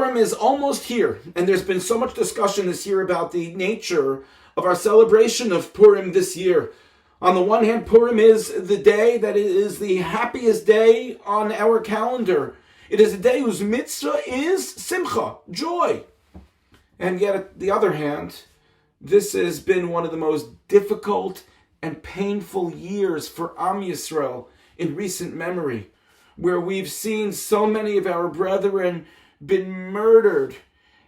Purim is almost here, and there's been so much discussion this year about the nature of our celebration of Purim this year. On the one hand, Purim is the day that is the happiest day on our calendar. It is a day whose mitzvah is simcha, joy. And yet, on the other hand, this has been one of the most difficult and painful years for Am Yisrael in recent memory, where we've seen so many of our brethren been murdered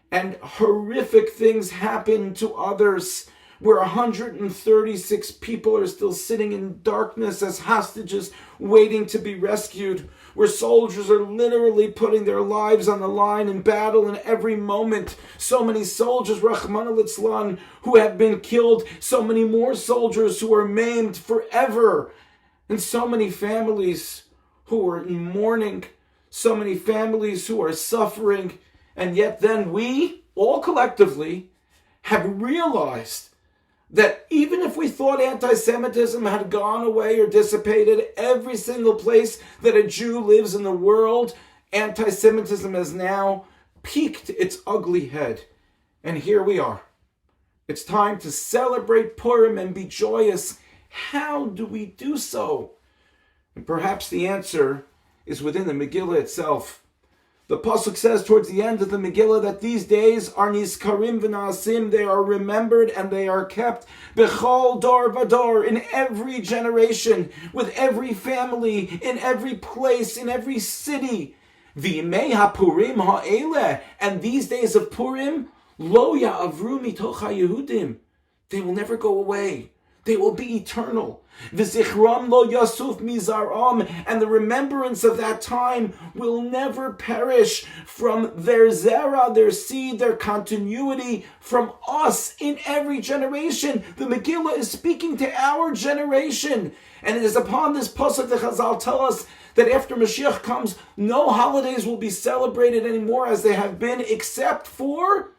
and horrific things happen to others, where 136 people are still sitting in darkness as hostages waiting to be rescued, where soldiers are literally putting their lives on the line in battle in every moment. So many soldiers, Rachmana litzlan, who have been killed, so many more soldiers who are maimed forever, and so many families who are in mourning, so many families who are suffering, and yet then we, all collectively, have realized that even if we thought anti-Semitism had gone away or dissipated, every single place that a Jew lives in the world, anti-Semitism has now peaked its ugly head. And here we are. It's time to celebrate Purim and be joyous. How do we do so? And perhaps the answer is within the Megillah itself. The Pasuk says towards the end of the Megillah that these days are nizkarim v'naasim, they are remembered and they are kept b'chol dor v'dor, in every generation, with every family, in every place, in every city. V'yimei hapurim ha'eleh, and these days of Purim, lo ya'avru mitoch ha'yehudim, they will never go away. They will be eternal. V'zichram lo yasuf mizaram, and the remembrance of that time will never perish from their zera, their seed, their continuity, from us in every generation. The Megillah is speaking to our generation, and it is upon this pasuk that Chazal tell us that after Mashiach comes, no holidays will be celebrated anymore as they have been, except for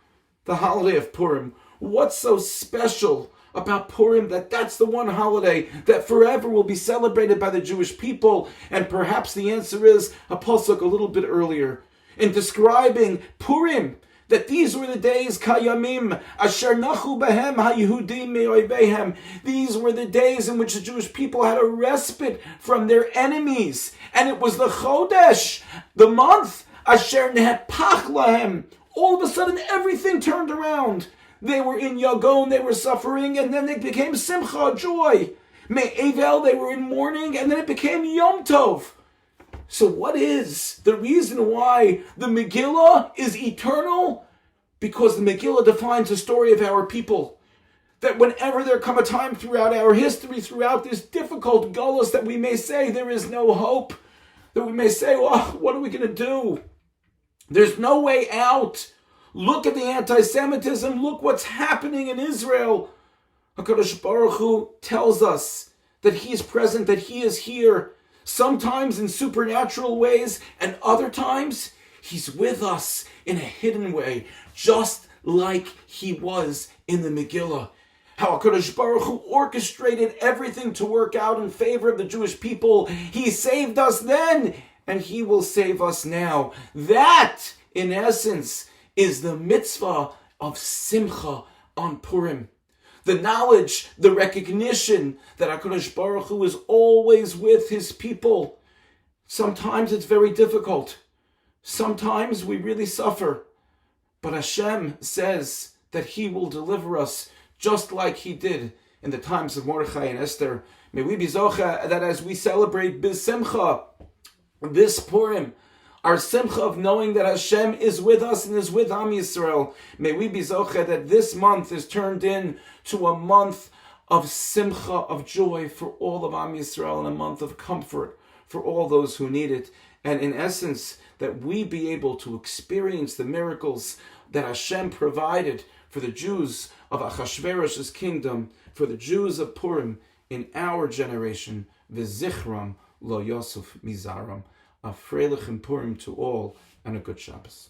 the holiday of Purim. What's so special about Purim that's the one holiday that forever will be celebrated by the Jewish people? And perhaps the answer is a pasuk a little bit earlier in describing Purim, that these were the days kayamim asher nachu behem haYehudim me'oivehem. These were the days in which the Jewish people had a respite from their enemies, and it was the chodesh, the month asher nehepach lahem. All of a sudden, everything turned around. They were in Yagon, they were suffering, and then they became Simcha, joy. Me'evel, they were in mourning, and then it became Yom Tov. So what is the reason why the Megillah is eternal? Because the Megillah defines the story of our people. That whenever there come a time throughout our history, throughout this difficult gullus, that we may say there is no hope, that we may say, well, what are we going to do? There's no way out. Look at the anti-Semitism. Look what's happening in Israel. HaKadosh Baruch Hu tells us that He is present, that He is here, sometimes in supernatural ways, and other times He's with us in a hidden way, just like He was in the Megillah. How HaKadosh Baruch Hu orchestrated everything to work out in favor of the Jewish people. He saved us then, and He will save us now. That, in essence, is the mitzvah of Simcha on Purim. The knowledge, the recognition that HaKadosh Baruch Hu is always with His people. Sometimes it's very difficult. Sometimes we really suffer. But Hashem says that He will deliver us just like He did in the times of Mordechai and Esther. May we be zocha that as we celebrate B'Simcha, this Purim, our simcha of knowing that Hashem is with us and is with Am Yisrael, may we be zoche that this month is turned into a month of simcha, of joy for all of Am Yisrael, and a month of comfort for all those who need it. And in essence, that we be able to experience the miracles that Hashem provided for the Jews of Achashverosh's kingdom, for the Jews of Purim in our generation. V'zichram lo Yosef mizaram. A freilich and Purim to all, and a good Shabbos.